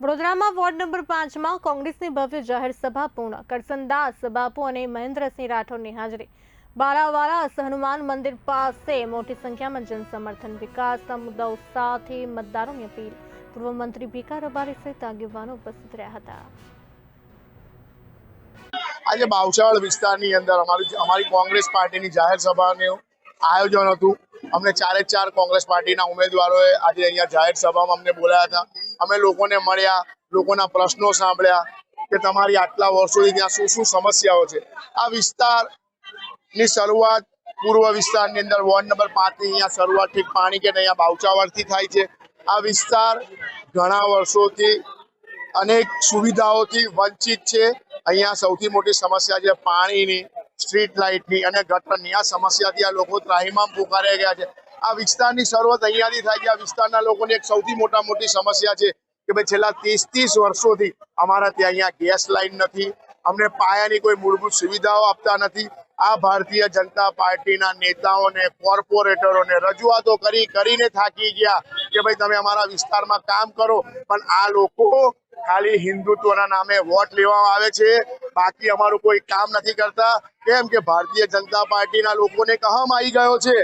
વડોદરામાં ward number 5માં કોંગ્રેસની ભવ્ય જાહેર સભા પૂર્ણ. કરસનદાસ બાપુ અને મહેન્દ્રસિંહ રાઠોડની હાજરી. બારાવાલા હનુમાન મંદિર પાસે મોટી સંખ્યામાં જનસમર્થન. વિકાસના મુદ્દાઓ સાથે મતદારોની અપીલ. પૂર્વ મંત્રી ભીખા રબારી સહિત આગેવાનો ઉપસ્થિત રહ્યા હતા. આજે બાવચાળ વિસ્તારની અંદર અમારી કોંગ્રેસ પાર્ટીની જાહેર સભાનું આયોજન હતું. અમને 4 કોંગ્રેસ પાર્ટીના ઉમેદવારોએ આજે અહીંયા જાહેર સભામાં અમને બોલાયા હતા. અમે લોકોને મળ્યા, લોકોના પ્રશ્નો સાંભળ્યા કે તમારી આટલા વર્ષોથી ત્યાં શું સમસ્યાઓ છે. આ વિસ્તારની શરૂઆત પૂર્વ વિસ્તારની અંદર વોર્ડ નંબર 5ની અહીંયા શરૂઆત ઠીક પાણી કે અહીંયા બાવચાવાડથી થાય છે. આ વિસ્તાર ઘણા વર્ષોથી અનેક સુવિધાઓથી વંચિત છે. અહીંયા સૌથી મોટી સમસ્યા છે પાણીની, સ્ટ્રીટ લાઇટની અને ગટરની. આ સમસ્યાથી આ લોકો ત્રાહિમામ પોકારી ગયા છે. આ વિસ્તારની શરૂઆત અહીંયાથી થાય છે. આ વિસ્તારના લોકોની એક સૌથી મોટી સમસ્યા છે કે ભાઈ છેલ્લા 30 વર્ષોથી અમારા ત્યાં અહીંયા ગેસ લાઇન નથી, અમને પાયાની કોઈ મૂળભૂત સુવિધાઓ આપતા નથી. આ ભારતીય જનતા પાર્ટીના નેતાઓને, કોર્પોરેટરોને રજૂઆતો કરીને થાકી ગયા કે ભાઈ તમે અમારા વિસ્તારમાં કામ કરો, પણ આ લોકો ખાલી હિન્દુત્વના નામે વોટ લેવામાં આવે છે, બાકી અમારું કોઈ કામ નથી કરતા. કેમ કે ભારતીય જનતા પાર્ટીના લોકોને કહમ આવી ગયો છે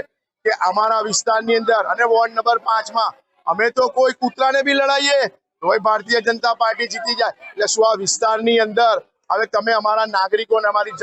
કે અમારા વિસ્તારની અંદર અને વોર્ડ નંબર 5માં અમે તો કોઈ કૂતરાને બી લડાઈએ તોય ભારતીય જનતા પાર્ટી જીતી જાય. એટલે શું આ વિસ્તારની અંદર હવે તમે અમારા નાગરિકોને, અમારી